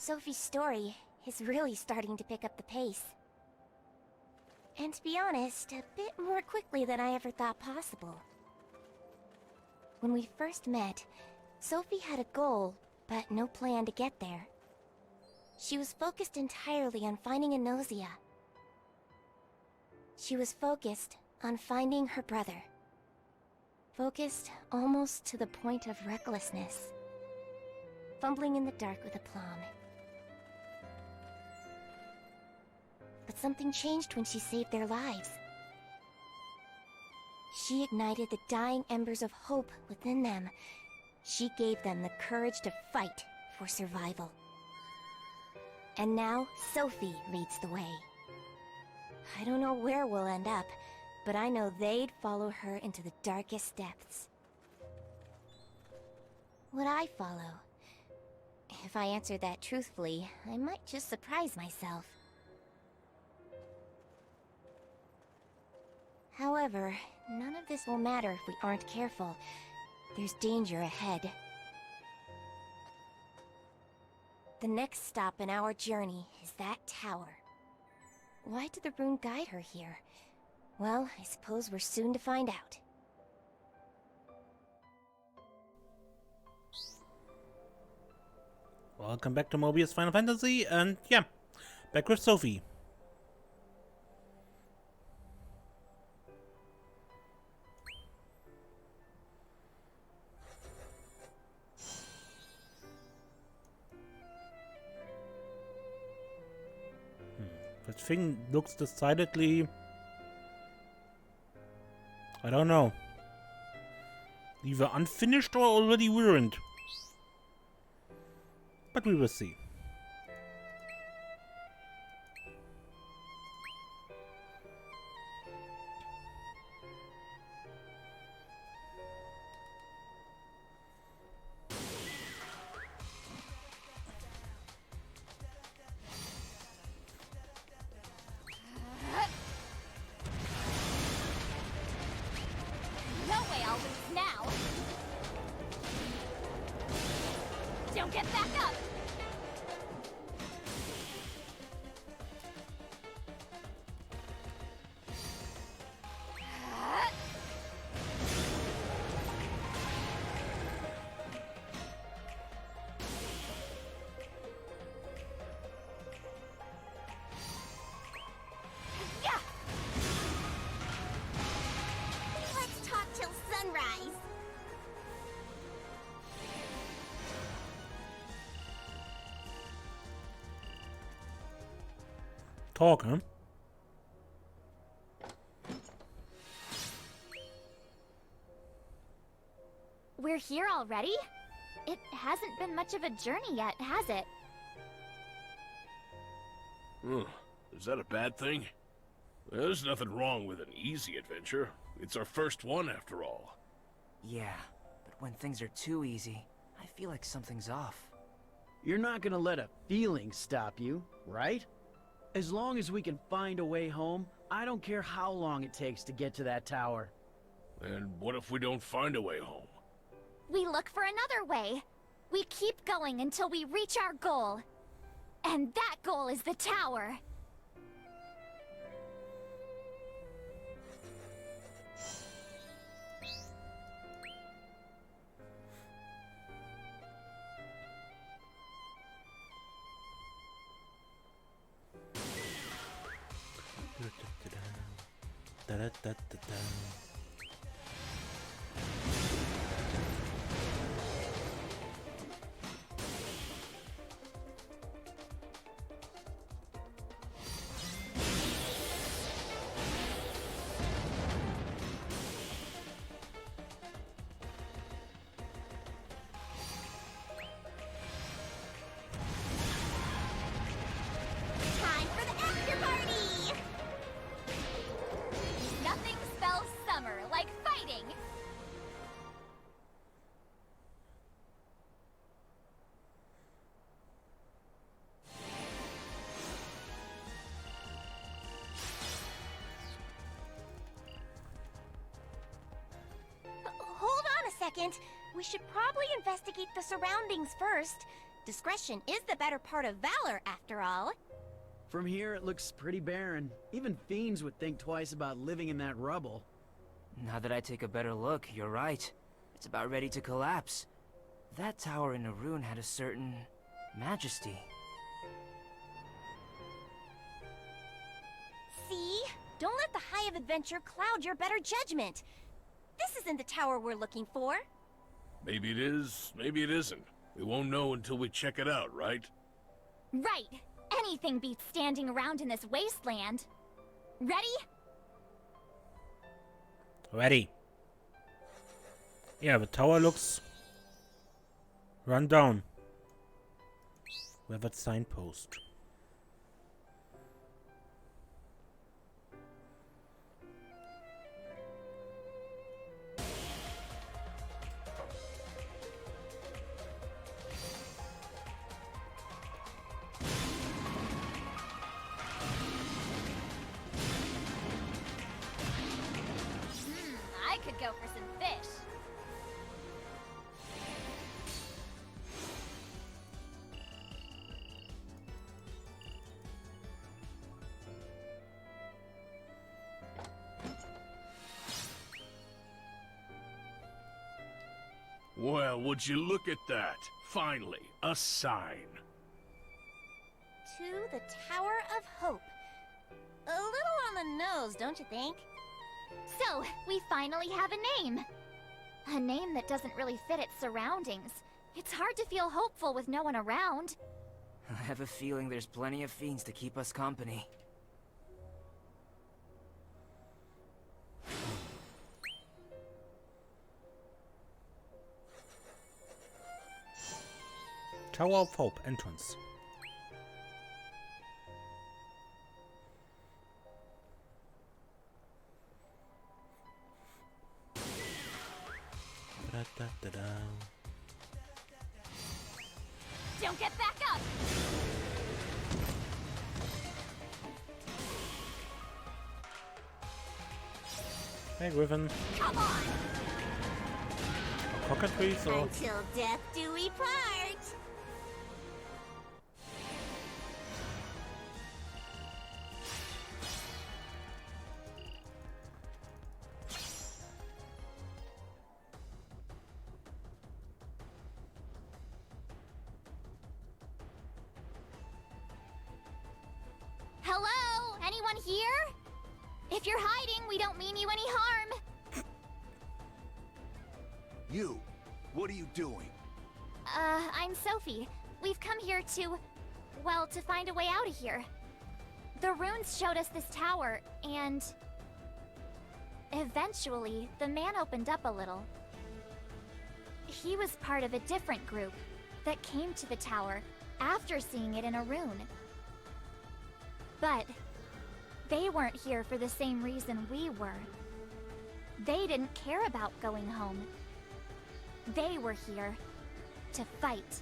Sophie's story is really starting to pick up the pace. And to be honest, a bit more quickly than I ever thought possible. When we first met, Sophie had a goal, but no plan to get there. She was focused entirely on finding a Nausea. She was focused on finding her brother. Focused almost to the point of recklessness. Fumbling in the dark with aplomb. But something changed when she saved their lives. She ignited the dying embers of hope within them. She gave them the courage to fight for survival. And now, Sophie leads the way. I don't know where we'll end up, but I know they'd follow her into the darkest depths. Would I follow? If I answered that truthfully, I might just surprise myself. However, none of this will matter if we aren't careful. There's danger ahead. The next stop in our journey is that tower. Why did the rune guide her here? Well, I suppose we're soon to find out. Welcome back to Mobius Final Fantasy, and yeah, back with Sophie. That thing looks decidedly... I don't know. Either unfinished or already ruined. But we will see. No way I'll lose now! Don't get back up! Let's talk till sunrise! Talk, huh? We're here already? It hasn't been much of a journey yet, has it? Is that a bad thing? There's nothing wrong with an easy adventure. It's our first one, after all. Yeah, but when things are too easy, I feel like something's off. You're not gonna let a feeling stop you, right? As long as we can find a way home, I don't care how long it takes to get to that tower. And what if we don't find a way home? We look for another way. We keep going until we reach our goal. And that goal is the tower. Da-da-da-da-da. Time for the after party! Nothing spells summer like fighting. Hold on a second. We should probably investigate the surroundings first. Discretion is the better part of valor, after all. From here, it looks pretty barren. Even fiends would think twice about living in that rubble. Now that I take a better look, you're right. It's about ready to collapse. That tower in a rune had a certain majesty. See? Don't let the High of Adventure cloud your better judgment. This isn't the tower we're looking for. Maybe it is, maybe it isn't. We won't know until we check it out, right? Right. Anything beats standing around in this wasteland. Ready? Ready. Yeah, the tower looks run down. We have a signpost. I could go for some fish. Well, would you look at that? Finally, a sign. To the Tower of Hope. A little on the nose, don't you think? So, we finally have a name. A name that doesn't really fit its surroundings. It's hard to feel hopeful with no one around. I have a feeling there's plenty of fiends to keep us company. Tower of Hope entrance. Da, da, da, da. Don't get back up! Hey, Griffin. Come on! Cockatoo, or Until death do we part. Hello? Anyone here? If you're hiding, we don't mean you any harm. You! What are you doing? I'm Sophie. We've come here to, well, to find a way out of here. The runes showed us this tower, and eventually, the man opened up a little. He was part of a different group that came to the tower after seeing it in a rune. But they weren't here for the same reason we were. They didn't care about going home. They were here to fight.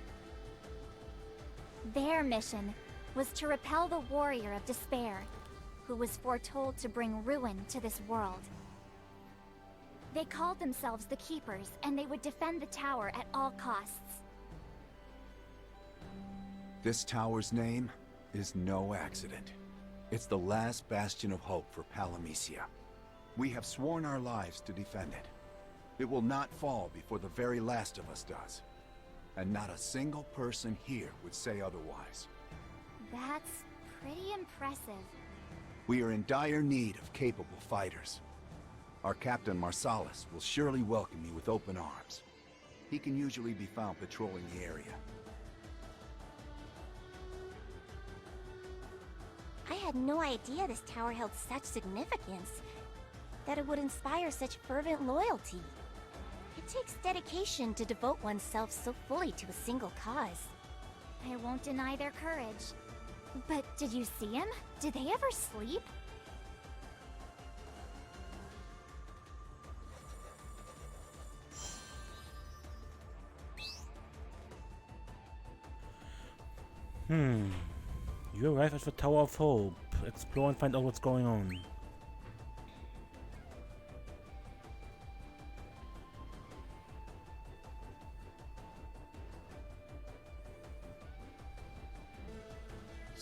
Their mission was to repel the warrior of despair, who was foretold to bring ruin to this world. They called themselves the Keepers, and they would defend the tower at all costs. This tower's name is no accident. It's the last bastion of hope for Palamecia. We have sworn our lives to defend it. It will not fall before the very last of us does. And not a single person here would say otherwise. That's pretty impressive. We are in dire need of capable fighters. Our captain Marsalis will surely welcome you with open arms. He can usually be found patrolling the area. I had no idea this tower held such significance, that it would inspire such fervent loyalty. It takes dedication to devote oneself so fully to a single cause. I won't deny their courage. But did you see him? Did they ever sleep? You arrive at the Tower of Hope. Explore and find out what's going on.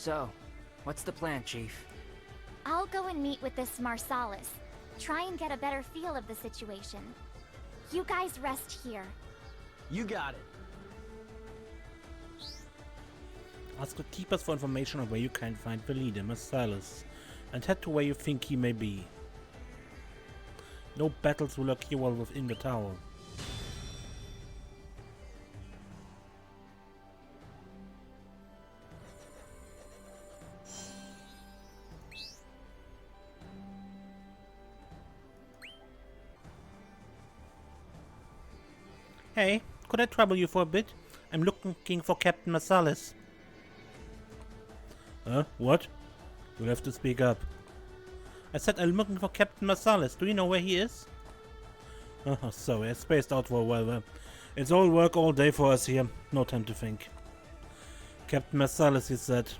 So, what's the plan, Chief? I'll go and meet with this Marsalis. Try and get a better feel of the situation. You guys rest here. You got it. Ask the keepers for information on where you can find the leader, Marsalis, and head to where you think he may be. No battles will occur while within the tower. Hey, could I trouble you for a bit? I'm looking for Captain Marsalis. What? You'll have to speak up. I said I'm looking for Captain Marsalis. Do you know where he is? Oh, sorry, I spaced out for a while there. It's all work all day for us here. No time to think. Captain Marsalis, he said.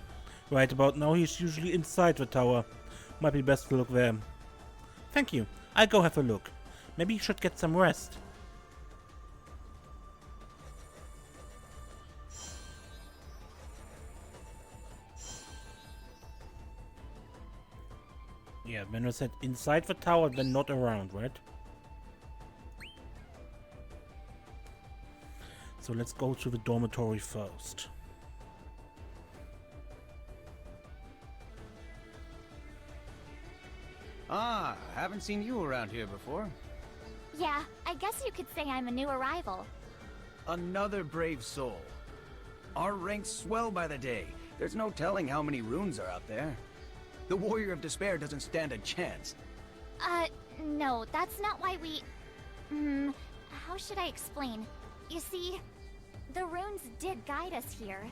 Right about now he's usually inside the tower. Might be best to look there. Thank you. I'll go have a look. Maybe you should get some rest. Yeah, when I said inside the tower, then not around, right? So let's go to the dormitory first. Ah, haven't seen you around here before. Yeah, I guess you could say I'm a new arrival. Another brave soul. Our ranks swell by the day. There's no telling how many runes are out there. The Warrior of Despair doesn't stand a chance. No, that's not why we... how should I explain? You see, the runes did guide us here.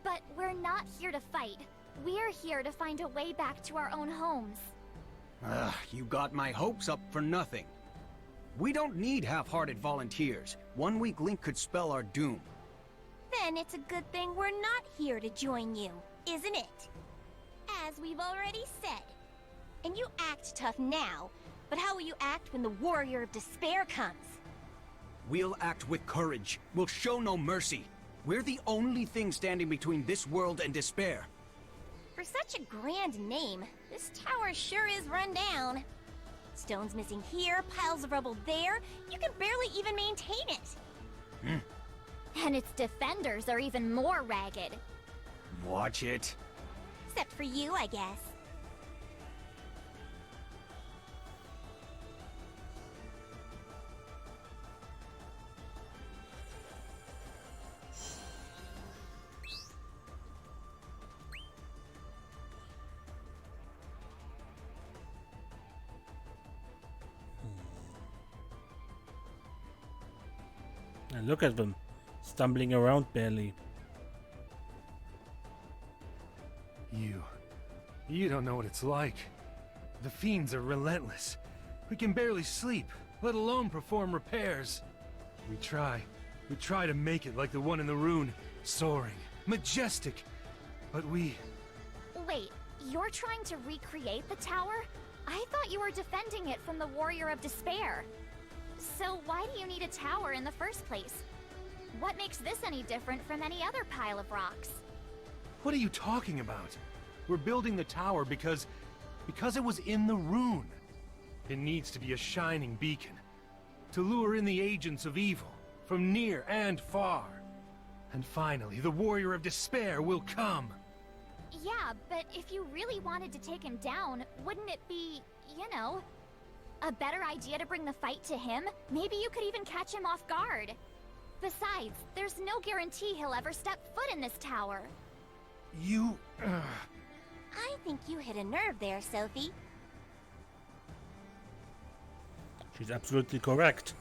But we're not here to fight. We're here to find a way back to our own homes. Ugh, you got my hopes up for nothing. We don't need half-hearted volunteers. One weak link could spell our doom. Then it's a good thing we're not here to join you, isn't it? As we've already said. And you act tough now, but how will you act when the Warrior of Despair comes? We'll act with courage. We'll show no mercy. We're the only thing standing between this world and despair. For such a grand name, this tower sure is run down. Stones missing here, piles of rubble there. You can barely even maintain it. And its defenders are even more ragged. Watch it. Except for you, I guess. And look at them, stumbling around barely. You don't know what it's like. The fiends are relentless. We can barely sleep, let alone perform repairs. We try to make it like the one in the rune, soaring, majestic, but we... Wait, you're trying to recreate the tower? I thought you were defending it from the Warrior of Despair. So why do you need a tower in the first place? What makes this any different from any other pile of rocks? What are you talking about? We're building the tower because it was in the rune. It needs to be a shining beacon, to lure in the agents of evil, from near and far. And finally, the Warrior of Despair will come. Yeah, but if you really wanted to take him down, wouldn't it be, you know, a better idea to bring the fight to him? Maybe you could even catch him off guard. Besides, there's no guarantee he'll ever step foot in this tower. You... I think you hit a nerve there, Sophie. She's absolutely correct.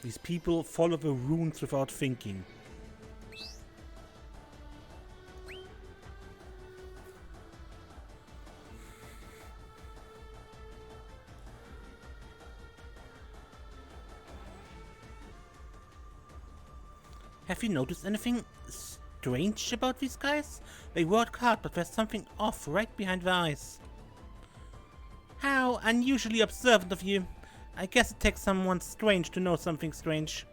These people follow the runes without thinking. Have you noticed anything strange about these guys? They work hard, but there's something off right behind their eyes. How unusually observant of you. I guess it takes someone strange to know something strange.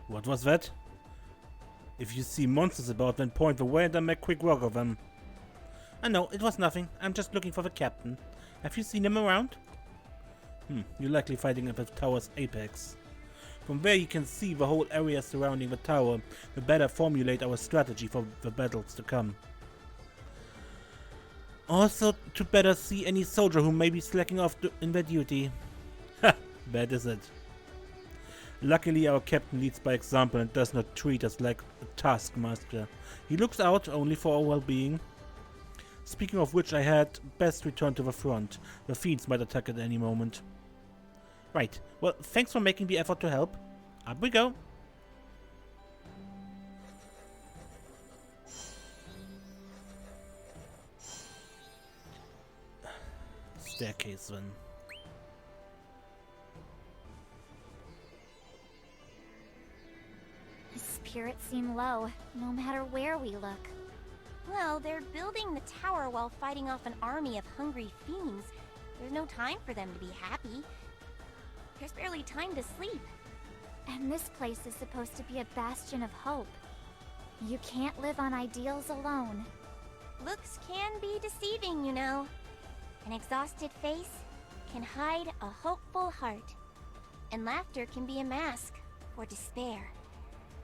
What was that? If you see monsters about, then point the way and I'll make quick work of them. I know, it was nothing. I'm just looking for the captain. Have you seen him around? You're likely fighting at the tower's apex. From where you can see the whole area surrounding the tower, we better formulate our strategy for the battles to come. Also, to better see any soldier who may be slacking off in their duty. Ha! Bad is it. Luckily, our captain leads by example and does not treat us like a taskmaster. He looks out only for our well-being. Speaking of which, I had best return to the front. The fiends might attack at any moment. Right, well, thanks for making the effort to help. Up we go. Staircase then. His spirits seem low, no matter where we look. Well, they're building the tower while fighting off an army of hungry fiends. There's no time for them to be happy. There's barely time to sleep. And this place is supposed to be a bastion of hope. You can't live on ideals alone. Looks can be deceiving, you know. An exhausted face can hide a hopeful heart. And laughter can be a mask for despair.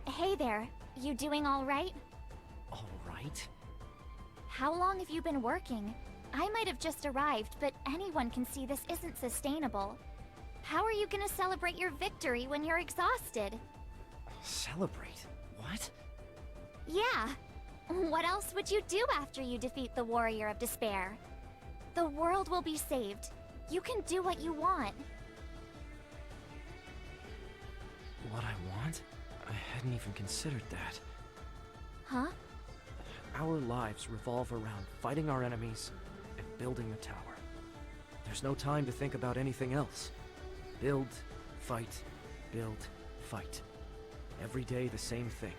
Hey there, you doing all right? All right? How long have you been working? I might have just arrived, but anyone can see this isn't sustainable. How are you gonna celebrate your victory when you're exhausted? Celebrate? What? Yeah. What else would you do after you defeat the Warrior of Despair? The world will be saved. You can do what you want. What I want? I hadn't even considered that. Huh? Our lives revolve around fighting our enemies and building the tower. There's no time to think about anything else. Build, fight, build, fight. Every day the same thing.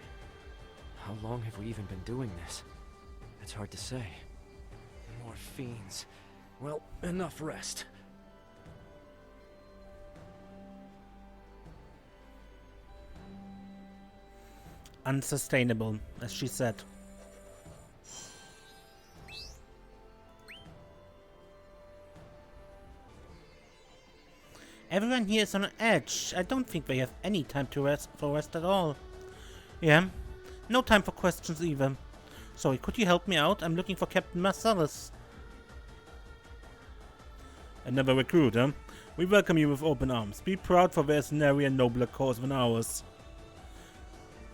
How long have we even been doing this? It's hard to say. More fiends. Well, enough rest. Unsustainable, as she said. Everyone here is on edge. I don't think they have any time to rest at all. Yeah, no time for questions either. Sorry, could you help me out? I'm looking for Captain Marcellus. Another recruit, huh? We welcome you with open arms. Be proud, for there is nary a nobler cause than ours.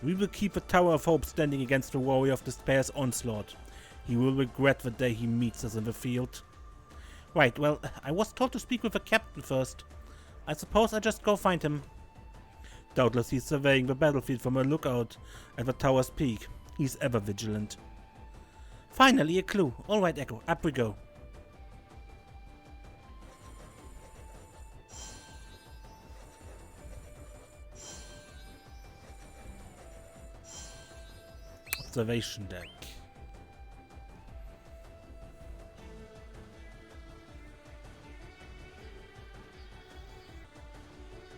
We will keep the Tower of Hope standing against the Warrior of Despair's onslaught. He will regret the day he meets us in the field. Right, well, I was told to speak with the captain first. I suppose I just go find him. Doubtless he's surveying the battlefield from a lookout at the tower's peak. He's ever vigilant. Finally, a clue. Alright, Echo, up we go. Observation deck.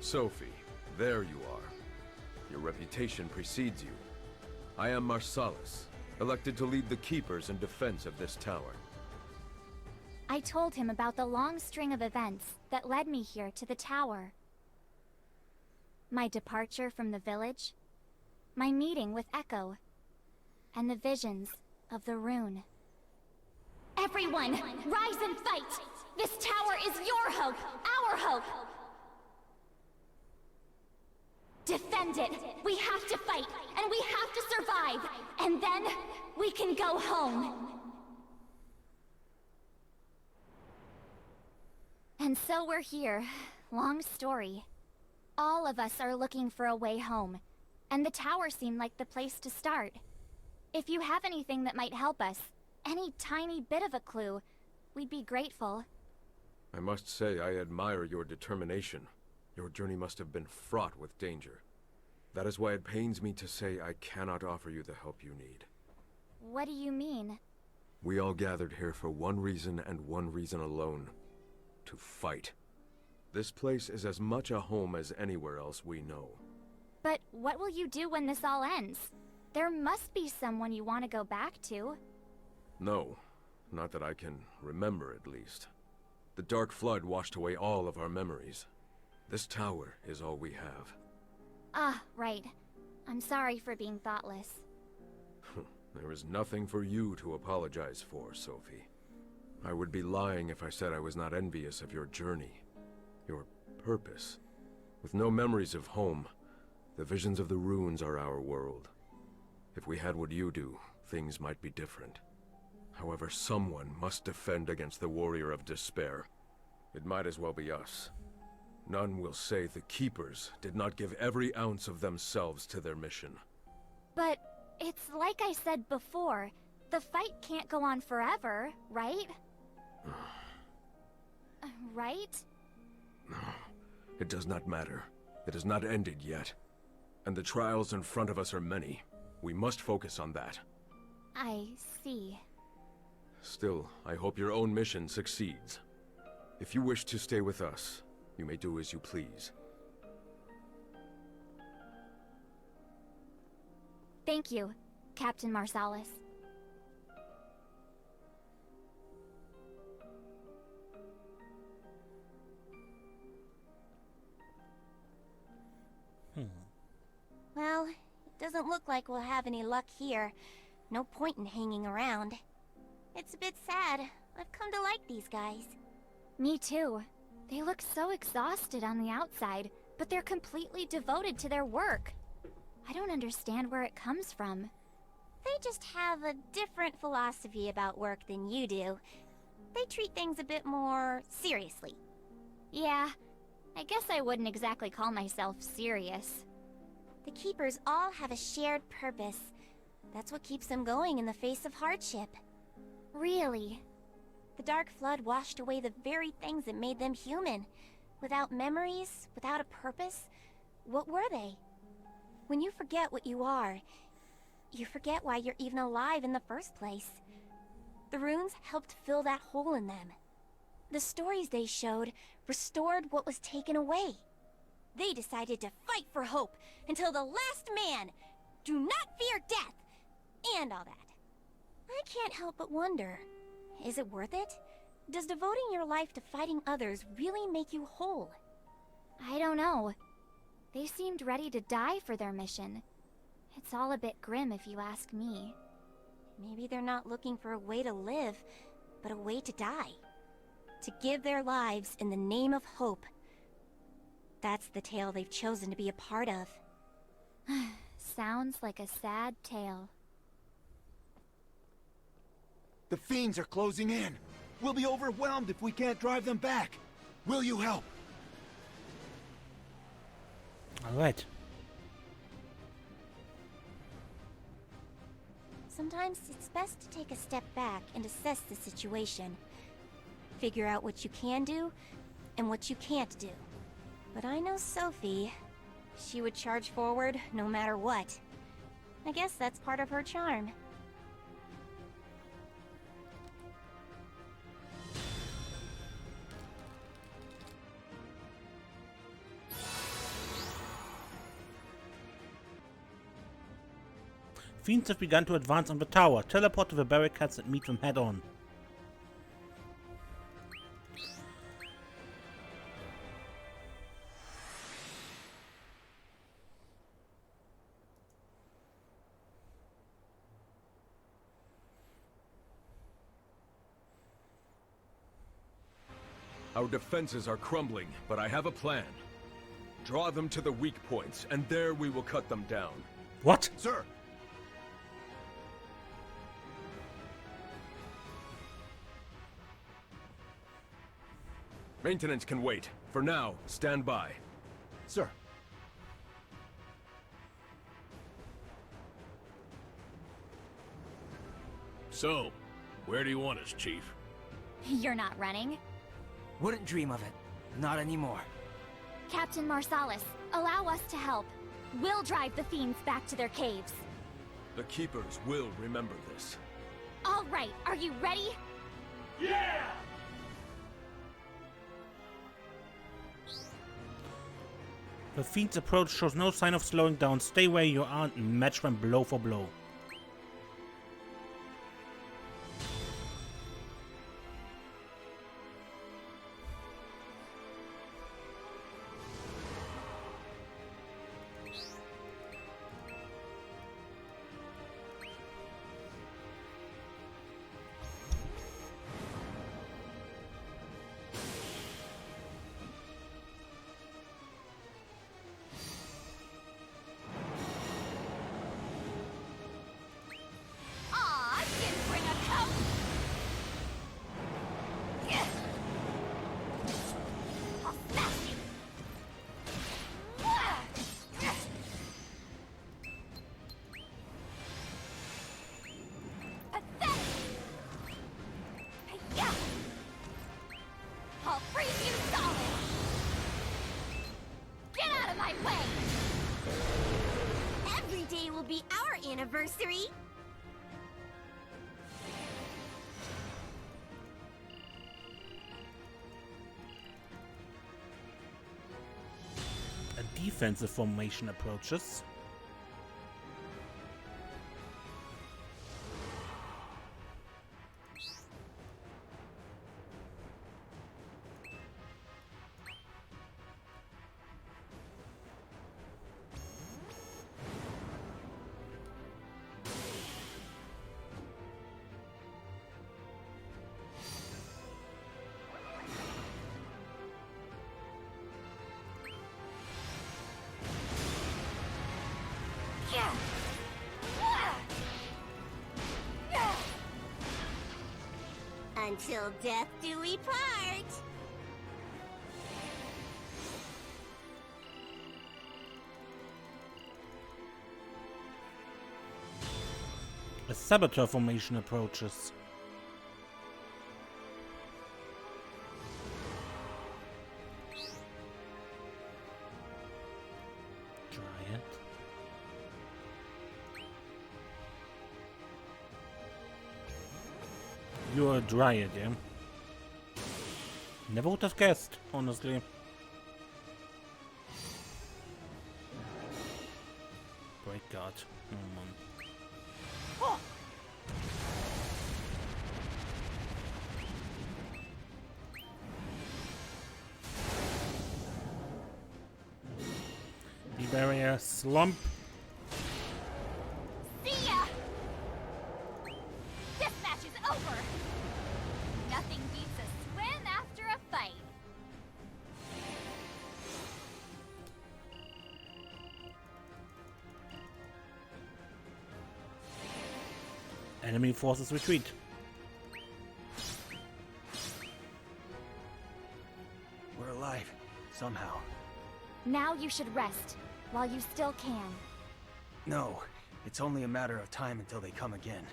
Sophie, there you are. Your reputation precedes you. I am Marcellus, elected to lead the Keepers in defense of this tower. I told him about the long string of events that led me here to the tower. My departure from the village, my meeting with Echo, and the visions of the rune. Everyone, rise and fight! This tower is your hope, our hope! Defend it! We have to fight, and we have to survive! And then, we can go home! And so we're here. Long story. All of us are looking for a way home, and the tower seemed like the place to start. If you have anything that might help us, any tiny bit of a clue, we'd be grateful. I must say I admire your determination. Your journey must have been fraught with danger. That is why it pains me to say I cannot offer you the help you need. What do you mean? We all gathered here for one reason and one reason alone. To fight. This place is as much a home as anywhere else we know. But what will you do when this all ends? There must be someone you want to go back to. No, not that I can remember at least. The Dark Flood washed away all of our memories. This tower is all we have. Ah, right. I'm sorry for being thoughtless. There is nothing for you to apologize for, Sophie. I would be lying if I said I was not envious of your journey, your purpose. With no memories of home, the visions of the runes are our world. If we had what you do, things might be different. However, someone must defend against the Warrior of Despair. It might as well be us. None will say the Keepers did not give every ounce of themselves to their mission. But it's like I said before, the fight can't go on forever, right? Right? It does not matter. It has not ended yet. And the trials in front of us are many. We must focus on that. I see. Still, I hope your own mission succeeds. If you wish to stay with us, you may do as you please. Thank you, Captain Marsalis. Well, it doesn't look like we'll have any luck here. No point in hanging around. It's a bit sad. I've come to like these guys. Me too. They look so exhausted on the outside, but they're completely devoted to their work. I don't understand where it comes from. They just have a different philosophy about work than you do. They treat things a bit more seriously. Yeah, I guess I wouldn't exactly call myself serious. The Keepers all have a shared purpose. That's what keeps them going in the face of hardship. Really? The Dark Flood washed away the very things that made them human. Without memories, without a purpose, what were they? When you forget what you are, you forget why you're even alive in the first place. The runes helped fill that hole in them. The stories they showed restored what was taken away. They decided to fight for hope until the last man. Do not fear death, and all that. I can't help but wonder, is it worth it? Does devoting your life to fighting others really make you whole? I don't know. They seemed ready to die for their mission. It's all a bit grim if you ask me. Maybe they're not looking for a way to live, but a way to die. To give their lives in the name of hope. That's the tale they've chosen to be a part of. Sounds like a sad tale. The fiends are closing in. We'll be overwhelmed if we can't drive them back. Will you help? All right. Sometimes it's best to take a step back and assess the situation. Figure out what you can do and what you can't do. But I know Sophie. She would charge forward no matter what. I guess that's part of her charm. Fiends have begun to advance on the tower. Teleport to the barricades and meet them head on. Our defenses are crumbling, but I have a plan. Draw them to the weak points, and there we will cut them down. What? Sir! Maintenance can wait. For now, stand by. Sir. So, where do you want us, Chief? You're not running? Wouldn't dream of it. Not anymore. Captain Marsalis, allow us to help. We'll drive the fiends back to their caves. The Keepers will remember this. All right, are you ready? The fiend's approach shows no sign of slowing down. Stay where you are and match them blow for blow. Aw, didn't bring a coat! I'll smash you! Pathetic! Hey-ya! I'll freeze you solid! Get out of my way! Every day will be our anniversary. A defensive formation approaches. Until death do we part. A saboteur formation approaches. Dryad. You're a Dryad, yeah? Never would have guessed, honestly. Break guard. Oh man. The barrier slump. See ya! This match is over! Nothing beats a swim after a fight. Enemy forces retreat. We're alive, somehow. Now you should rest, while you still can. No, it's only a matter of time until they come again.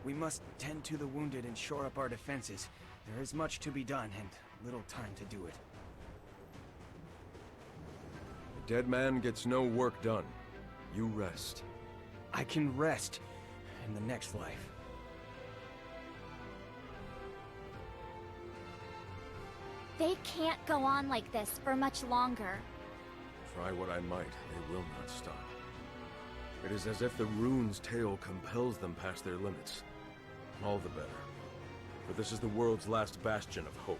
We must tend to the wounded and shore up our defenses. There is much to be done and little time to do it. A dead man gets no work done. You rest. I can rest in the next life. They can't go on like this for much longer. Try what I might, they will not stop. It is as if the rune's tale compels them past their limits. All the better. For this is the world's last bastion of hope.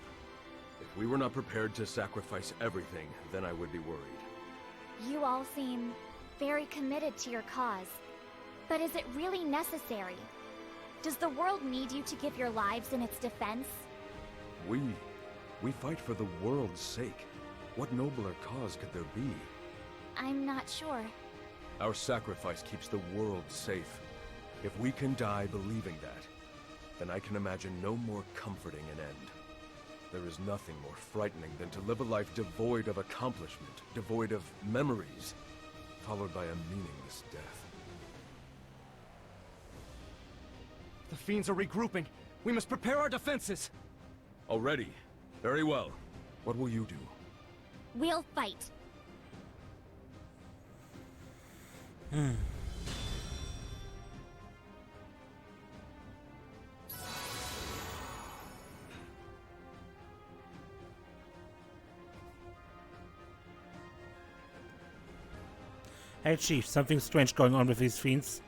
If we were not prepared to sacrifice everything, then I would be worried. You all seem very committed to your cause. But is it really necessary? Does the world need you to give your lives in its defense? We fight for the world's sake. What nobler cause could there be? I'm not sure. Our sacrifice keeps the world safe. If we can die believing that, then I can imagine no more comforting an end. There is nothing more frightening than to live a life devoid of accomplishment, devoid of memories, followed by a meaningless death. The fiends are regrouping. We must prepare our defenses. Already? Very well. What will you do? We'll fight. Hey Chief, something strange going on with these fiends.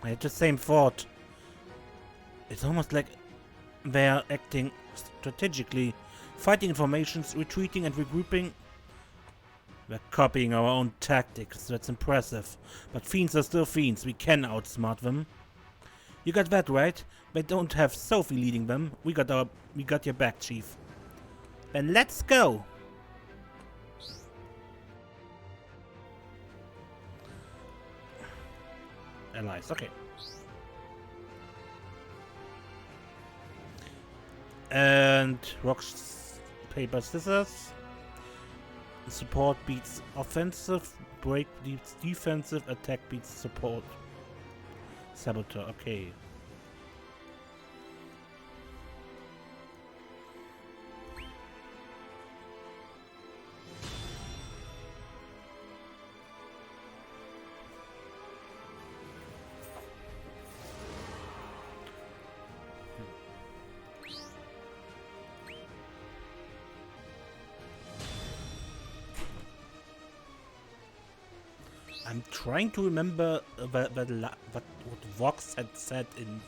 I had the same thought. It's almost like they're acting strategically, fighting formations, retreating and regrouping. We're copying our own tactics, that's impressive. But fiends are still fiends, we can outsmart them. You got that right? They don't have Sophie leading them. We got your back, Chief. Then let's go! Allies, okay. And rock, paper, scissors. Support beats offensive, break beats defensive, attack beats support. Saboteur, okay. I'm trying to remember what Vox had said in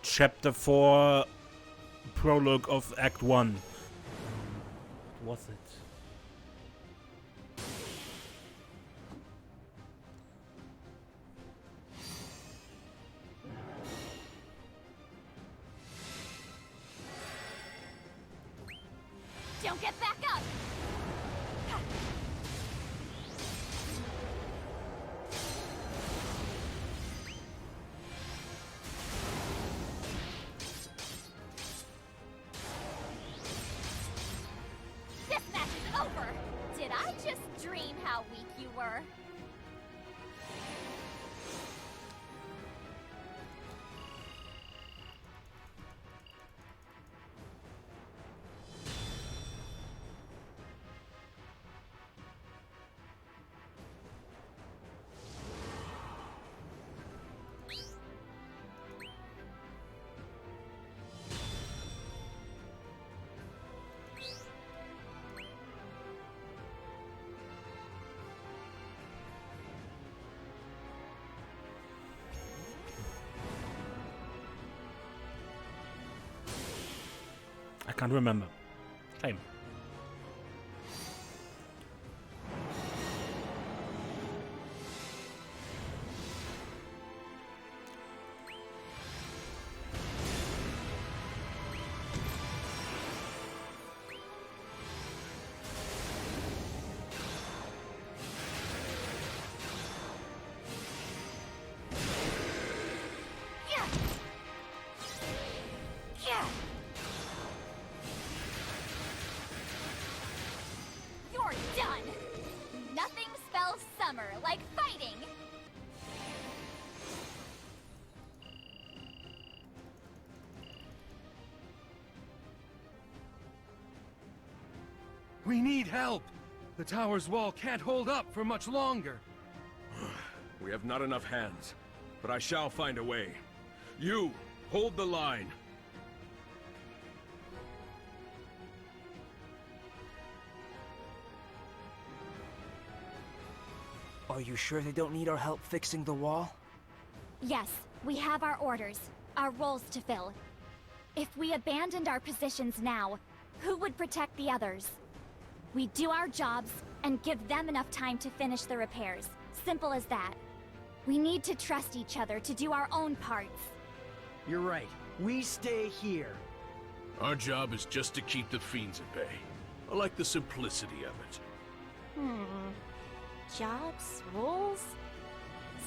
Chapter 4 prologue of Act 1. What was it? Don't get back up! This match is over! Did I just dream how weak you were? I can't remember. Shame. You're done! Nothing spells summer like fighting! We need help! The tower's wall can't hold up for much longer. We have not enough hands, but I shall find a way. You, hold the line. Are you sure they don't need our help fixing the wall? Yes, we have our orders, our roles to fill. If we abandoned our positions now, who would protect the others? We do our jobs and give them enough time to finish the repairs. Simple as that. We need to trust each other to do our own parts. You're right. We stay here. Our job is just to keep the fiends at bay. I like the simplicity of it. Jobs? Roles?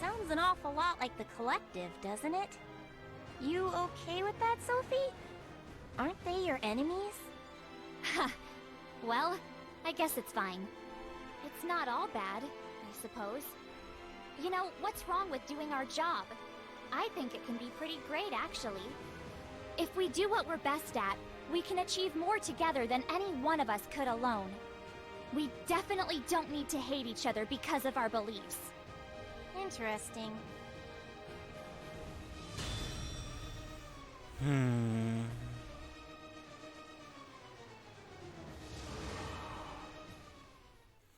Sounds an awful lot like the Collective, doesn't it? You okay with that, Sophie? Aren't they your enemies? Ha! Well, I guess it's fine. It's not all bad, I suppose. You know, what's wrong with doing our job? I think it can be pretty great, actually. If we do what we're best at, we can achieve more together than any one of us could alone. We definitely don't need to hate each other because of our beliefs. Interesting.